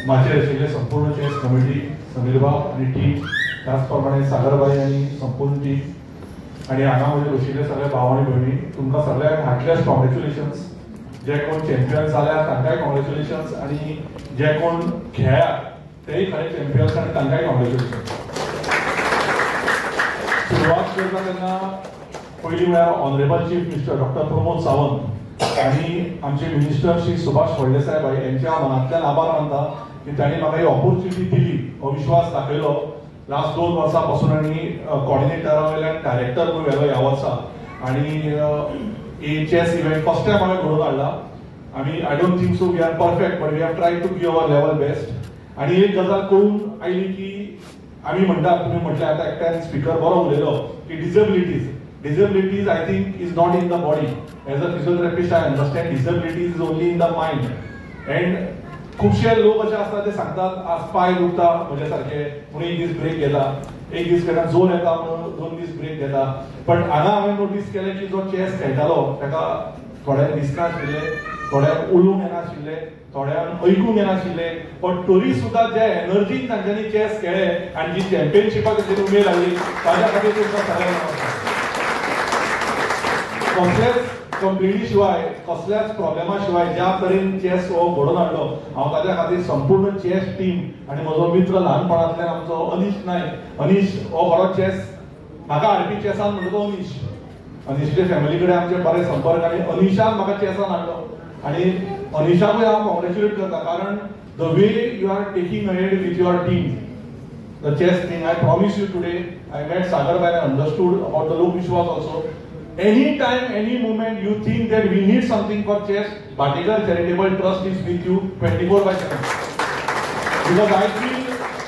माझे आशिल्ले संपूर्ण चेस कमिटी, समीरभाव आणि टीम, त्याचप्रमाणे सागरबाई आणि संपूर्ण टीम आणि हांगा म्हजे बशिल्ले सगळे भाव आणि भयणी, तुमकां सगळ्यांक हार्टलेस्ट कॉंग्रेच्युलेशन्स. जे कोण चॅम्पियन जाल्यात तांकांय कॉंग्रेच्युलेशन्स आणि जे कोण खेळ्यात तेय खरे चॅम्पियन्स आणि तांकांय कॉंग्रेच्युलेशन्स. सुरवात करता तेन्ना पयलीं म्हळ्यार honourable chief minister doctor Pramod Sawant आणि आमचे मिनिस्टर श्री सुभाष फळदेसाय साहेब यांच्या मनांतल्यान आभार मानता की तांणी म्हाका ही ऑपॉर्च्युनिटी दिली, हो विश्वास दाखयलो. लास्ट 2 वर्सां पासून आनी कॉर्डिनेटरा वयल्यान डायरेक्टर म्हणून व्हेलो ह्या वर्सा आणि ही चेस इव्हेंट फर्स्ट टायम हांवें घडोवन हाडला. आमी I don't think so we are perfect but we have tried to give our level best. आणि एक गजाल कळून आयली की आमी म्हणटा, तुमी म्हटलें आतां एकट्यान स्पिकर बरो उलयलो की disabilities I think is not in the body. As a physiotherapist I understand disabilities is only in the mind. And खुबशे लोक अशे आसता ते सांगतात आज पाय दुखता म्हजे सारखे म्हणून 1 दीस ब्रेक घेता, 1 दीस केन्ना जोर येता म्हणून 2 दीस ब्रेक घेता. पण हांगा हांवें नोटीस केलें की जो चेस खेळटालो ताका थोड्यांक दिसनाशिल्ले, थोड्यांक उलोवंक येनाशिल्ले, थोड्यांक ऐकूंक येनाशिल्ले, पण तरी सुद्दां जे एनर्जीन तांच्यांनी चेस खेळ्ळे आनी जी चॅम्पियनशिपाक ताचेर उमेद हाडली ताच्या खातीर तुमकां सगळ्यांक कसल्याच कंप्लेनी शिवाय, कसल्याच प्रॉब्लेमा शिवाय ज्या तरेन चेस हो घडोवन हाडलो हांव ताच्या खातीर संपूर्ण चेस टीम आणि म्हजो मित्र ल्हानपणांतल्यान आमचो अनीश नायक, अनीश हो बरो चेस म्हाका हाडपी चेसान म्हणटा तो अनीश. अनीशचे फॅमिली कडेन आमचे बरे संपर्क आनी अनीशान म्हाका चेसान हाडलो आनी अनीशाकूय हांव कॉंग्रेच्युलेट करता कारण the way you are taking ahead with your team, the chess team. I promise you today I met सागरबाय आय अंडरस्टूड अबाउट द लोक विश्वास also. Anytime, any moment you think that we need something for chess, Bhatikar Charitable Trust is with you 24/7. Because I feel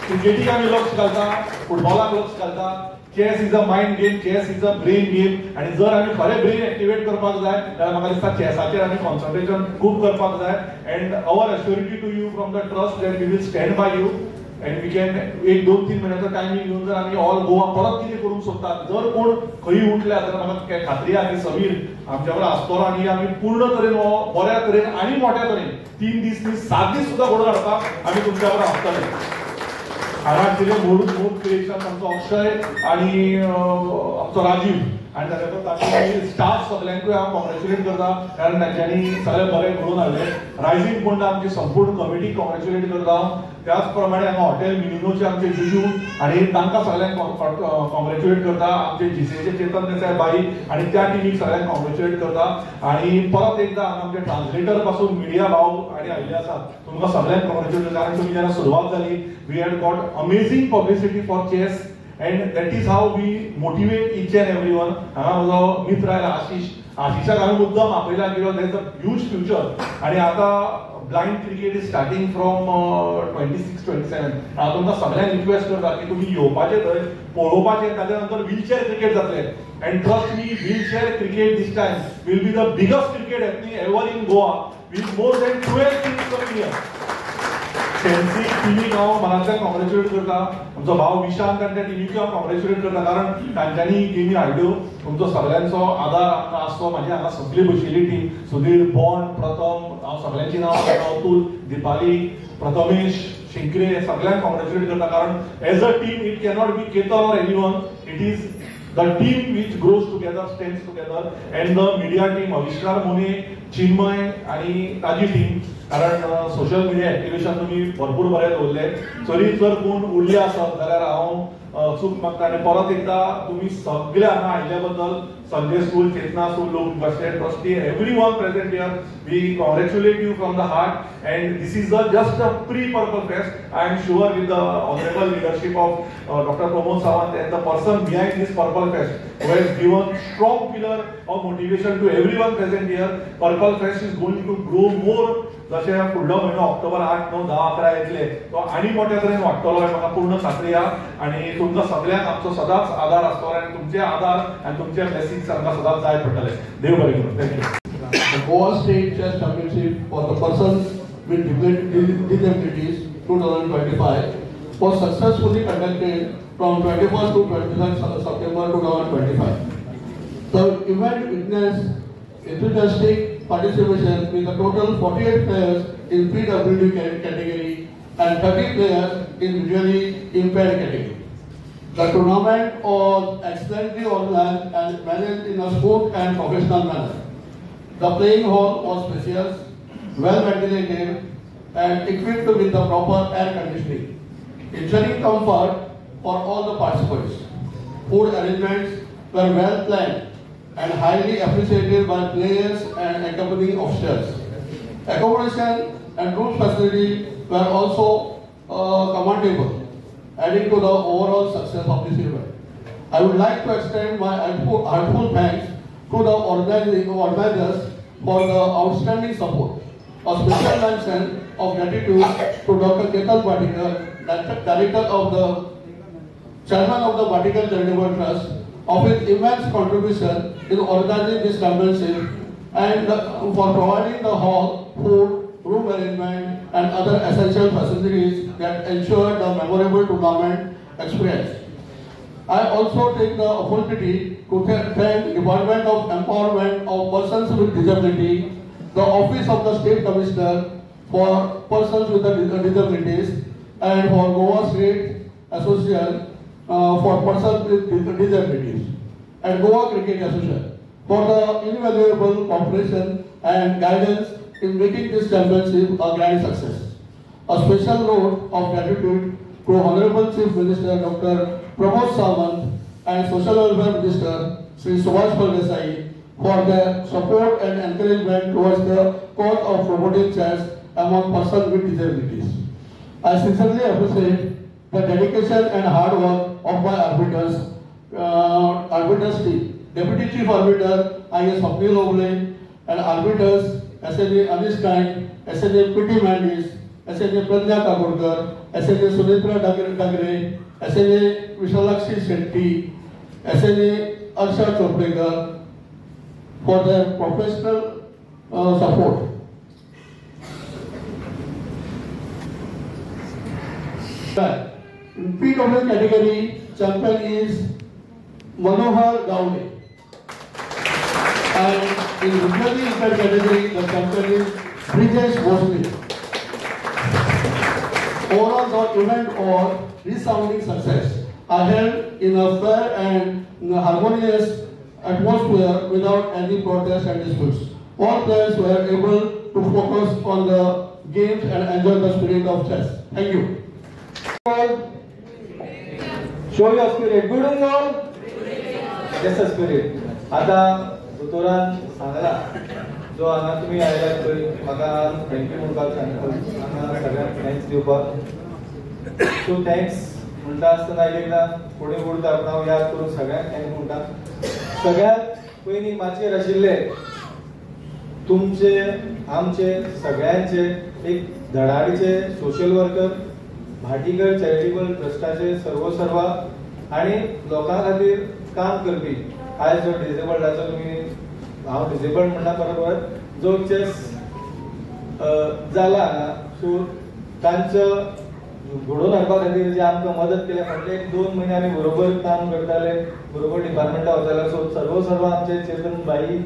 क्रिकेटीक आमी लक्ष घालता, फुटबॉलाक लक्ष घालता, chess is a mind game, chess is a brain game. आणि जर आमी खरे ब्रेन एक्टिवेट करपाक जाय जाल्यार म्हाका दिसता चेसाचेर आमी कॉन्सन्ट्रेशन खूब करपाक जाय. And our assurity to you from the trust that we will stand by you and we can 1-2-3 मिनिटांचो टायमिंग घेवन जर आमी ऑल गोवा परत कितें करूंक सोदतात, जर कोण खंय उठल्या जाल्यार म्हाका खात्री आहा की समीर आमच्या बरोबर आसतलो आनी आमी पूर्ण तरेन हो बऱ्या तरेन आनी मोठ्या तरेन 3 दीस न्ही 7 दीस सुद्दां घडोवन हाडपाक आमी तुमच्या बरोबर आसतले. हांगा आशिल्ले मूळ क्रिएशन आमचो अक्षय आनी आमचो राजीव आणि ताचे स्टाफ सगळ्यांकूय हांव कॉंग्रेच्युलेट करता कारण तांच्यांनी सगळे बरें घडोवन हाडले. रायझींग पंड आमची संपूर्ण कमिटी कॉंग्रेच्युलेट करता. त्याच प्रमाणे हांगा हॉटेल मिलिनोचे आमचे जुजू आणि तांकां सगळ्यांक कॉंग्रेच्युलेट करता. आमचे जीसीचे चेतन देसाय बाई आणि त्या टिमीक सगळ्यांक कॉंग्रेच्युलेट करता. आणि परत एकदा हांगा आमचे ट्रान्सलेटर पासून मिडिया भाव आणि आयिल्ले आसात, तुमकां सगळ्यांक कॉंग्रेच्युलेट कारण तुमी जेन्ना सुरवात जाली we had got amazing publicity for chess and that is how we motivate each and everyone. हांगा म्हजो मित्र आयला आशिशाक हांवें मुद्दाम आपयला कित्याक there is a huge future आणि आता blind cricket is starting from 26-27. हांव तुमकां सगळ्यांक रिक्वेस्ट करता की तुमी येवपाचे थंय पळोवपाचे, ताच्या नंतर व्हीलचेअर क्रिकेट जातले. End trust me wheelchair cricket this time will be the biggest cricket happening ever in Goa with more than 12 teams coming here. Fancy टिमीक हांव मनांतल्यान कॉंग्रेच्युलेट करता. आमचो भाव विशांत आनी त्या टिमीक हांव कॉंग्रेच्युलेट करता कारण तांच्यांनी गेमी हाडल्यो. तुमचो सगळ्यांचो आदार आमकां आसतो. म्हाजी हांगा सगळी बशिल्ली टीम सुधीर, बॉन, प्रथम, हांव सगळ्यांची नांवां घेता, अतुल, दिपाली, प्रथमेश, शिंकरे सगळ्यांक कॉंग्रेच्युलेट करता कारण as a team it cannot be Ketan or anyone, it is the team which grows together, stands together, and the media team अविष्कार मोने, चिन्मय आणि ताजी टीम कारण सोशल मिडिया एक्टिवेशन तुम्ही भरपूर बरें दवरले. तरी जर कोण उरले आसत जाल्यार हांव चूक मागता आनी परत एकदा तुम्ही सगळे हांगा आयिल्ल्या बद्दल संजय स्कूल, चेतना स्कूल, लोक बसले trustee, everyone present here, we congratulate you from the heart. And this is just a pre-Purple Fest. I am sure with the honorable leadership of Dr. Pramod Sawant and the person behind this Purple Fest who has given strong pillar of motivation to everyone present here. Purple Fest is going to grow more. जशे फुडलो म्हयनो October 8, 9, 10, 11 येतले तो आनी मोठ्या तरेन वाडटलो म्हाका पूर्ण खात्री आहा आनी तुमकां सगळ्यांक आमचो सदांच आदार आसतलो आनी तुमचे आदार आनी तुमचे ब्लेसिंग्स आमकां सदांच जाय पडटले. देव बरें करूं. Thank you. The Goa State Chess Championship for the persons with disabilities 2025 was successfully conducted from 21st to 23rd September 2025. The event witnessed enthusiastic participation with a total 48 players in PWD category and 30 players in visually impaired category. The tournament was excellently organized and managed in a smooth and professional manner. The playing hall was spacious, well ventilated, and equipped with the proper air conditioning, ensuring comfort for all the participants. Food arrangements were well planned and highly appreciated by players and accompanying officials. Accommodation and room facility were also commendable, adding to the overall success of this event. I would like to extend my heartfelt thanks to the organizers for the outstanding support. A special mention of gratitude to Dr. Ketan Bhatikar, Director of the Chairman of the Bhatikar Charitable Trust, of his immense contribution in organizing this championship and for providing the hall, food, room arrangement and other essential facilities that ensured the memorable tournament experience. I also take the opportunity to thank Department of Empowerment of Persons with Disability, the Office of the State Commissioner for Persons with Disabilities, and for Goa State Association for Persons with Disabilities, and Goa Cricket Association for the invaluable cooperation and guidance in making this championship a grand success. A special note of gratitude to Honorable Chief Minister Dr. Pramod Sawant and Social Welfare Minister Sri Subhash Desai for their support and encouragement towards the cause of promoting chess among persons with disabilities. I sincerely appreciate the dedication and hard work of my arbiters team, Deputy Chief Arbiter I.S. Swapnil Oble, and arbiters SNA Anish Naik, SNA P.T. Mandis, SNA Pragya Kakurkar, SNA Sunitra Dagre, SNA Vishalakshi Shetty, SNA Arsha Choprekar for their professional support. In PW category, champion is Manohar Gowde. And in visually impaired category, the champion is Brijesh Bhosle. Overall, the event was resounding success. I held in a fair and harmonious atmosphere without any protest and disputes. All players were able to focus on the games and enjoy the spirit of chess. Thank you. Show your spirit. Good on all. Yes, spirit. आता दोतोरान सांगला जो हांगा तुमी आयल्यात पळय म्हाका thank you म्हणपाक सांगता हांगा सगळ्यांक थँक्स दिवपाक सो थँक्स म्हणटा आसतना एकदा फुडें उरता हांव याद करून सगळ्यांक थँक्स म्हणटा सगळ्यात पयलीं माचयेर आशिल्ले तुमचे आमचे सगळ्यांचे एक धडाडीचे सोशल वर्कर भाटीकर चॅरिटेबल ट्रस्टाचे सर्वा आणि लोकां खातीर काम करपी आयज जो डिसेबल्डाचो तुमी हांव डिसेबल्ड म्हणना बरोबर जो चेस जाला हांगा सो तांचो घडोवन हाडपा खातीर जे आमकां मदत केल्या फाटले 2 म्हयने आमी बरोबर काम करताले बरोबर डिपार्टमेंटा वताले सो सर्व आमचे चेतन बाई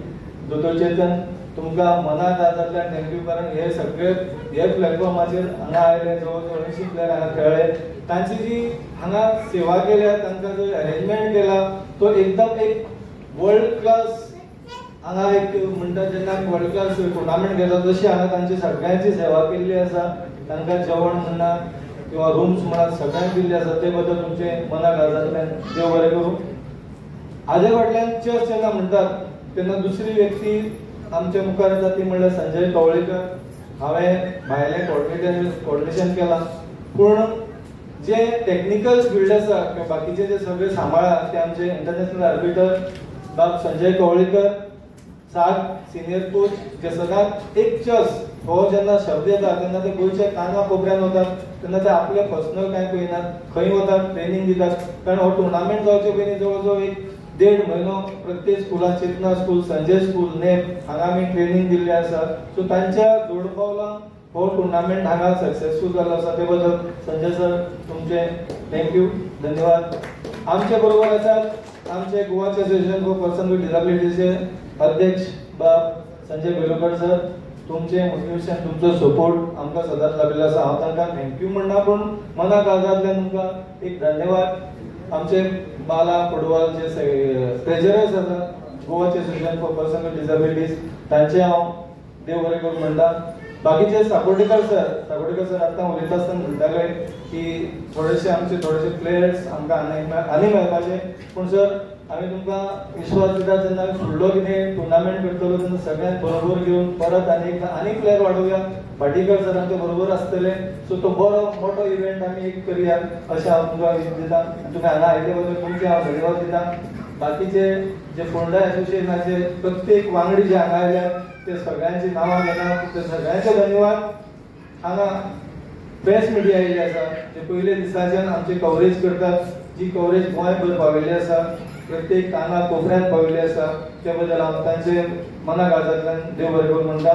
दोतोर चेतन तुमकां मनात आजातल्यान थँक्यू कारण हे सगळे हे प्लॅटफॉर्माचेर हांगा आयले जवळ 80 प्लेयर हांगा खेळ्ळे तांची जी हांगा सेवा केल्या तांकां जो अरेंजमेंट केला तो एकदम एक वर्ल्ड क्लास हांगा एक म्हणटा जेन्ना वर्ल्ड क्लास टुर्नामेंट घेता तशी हांगा तांची सगळ्यांची सेवा केल्ली आसा तांकां जेवण म्हणा किंवा रूम्स म्हणा सगळ्यांक दिल्ले आसा ते बद्दल तुमचे मनाक आजातल्यान देव बरें करूं हाजे फाटल्यान चेस जेन्ना म्हणटात तेन्ना दुसरी व्यक्ती आमच्या मुखार येता ती म्हणल्यार संजय कवळेकर हांवें भायलें कोऑर्डिनेशन केलां पूण जे टेक्निकल फील्ड आसा किंवा बाकीचे जे सगळे सांबाळा ते आमचे इंटरनॅशनल आर्बिटर बाब संजय कवळेकर सात सिनियर कोच जे सदांच एक चेस हो जेन्ना शब्द येता तेन्ना ते गोंयच्या काना कोपऱ्यान वतात तेन्ना ते आपले पर्सनल कांय पळयनात खंय वतात ट्रेनिंग दितात कारण हो टुर्नामेंट जावचे पयलीं जवळ जवळ एक 1.5 म्हयनो प्रत्येक स्कुलान चेतना स्कूल संजय स्कूल नेप हांगा आमी ट्रेनिंग दिल्ली आसा सो तांच्या जोडपावलांक हो टुर्नामेंट हांगा सक्सेसफूल जाल्लो आसा ते बद्दल संजय सर तुमचे थँक्यू धन्यवाद आमचे बरोबर आसात आमचे Goa association for person with डिसेबिलिटीचे अध्यक्ष बाब संजय बेलुकर सर तुमचे मोटिवेशन तुमचो सपोर्ट आमकां सदांच लाभिल्लो आसा. हांव तांकां थँक्यू म्हणना पूण मना काळजांतल्यान तुमकां एक धन्यवाद. आमचे बाला फुटबॉलचे ट्रेजरर्स आसा गोवाचे association for person with disabilities तांचे हांव देव बरें करूं म्हणटा. बाकीचे साकोडकर सर आतां उलयता आसतना म्हणटाले की थोडेशे प्लेयर्स आमकां आनी मेळपाचे. पूण सर आमी तुमकां विश्वास दिता जेन्ना फुडलो कितें टुर्नामेंट करतलो तेन्ना सगळ्यांक बरोबर घेवन परत आनी प्लेयर वाडोवया. भाटीकर सर आमचे बरोबर आसतले. सो तो बरो मोठो इव्हेंट आमी एक करया अशें हांव तुमकां दिता. तुमी हांगा आयिल्ले बद्दल तुमचे हांव धन्यवाद दिता. बाकीचे जे फोंडा एसोसिएशनाचे प्रत्येक वांगडी जे हांगा आयल्या ते सगळ्यांची नांवां घेता. ते सगळ्यांचे धन्यवाद. हांगा प्रेस मिडिया आयिल्ली आसा जे पयले दिसाच्यान आमची कवरेज करतात. जी कवरेज गोंयभर पाविल्ली आसा प्रत्येक काना कोपऱ्यांत पाविल्ली आसा. त्या बद्दल हांव तांचे मना काळजांतल्यान देव बरें करूं म्हणटा.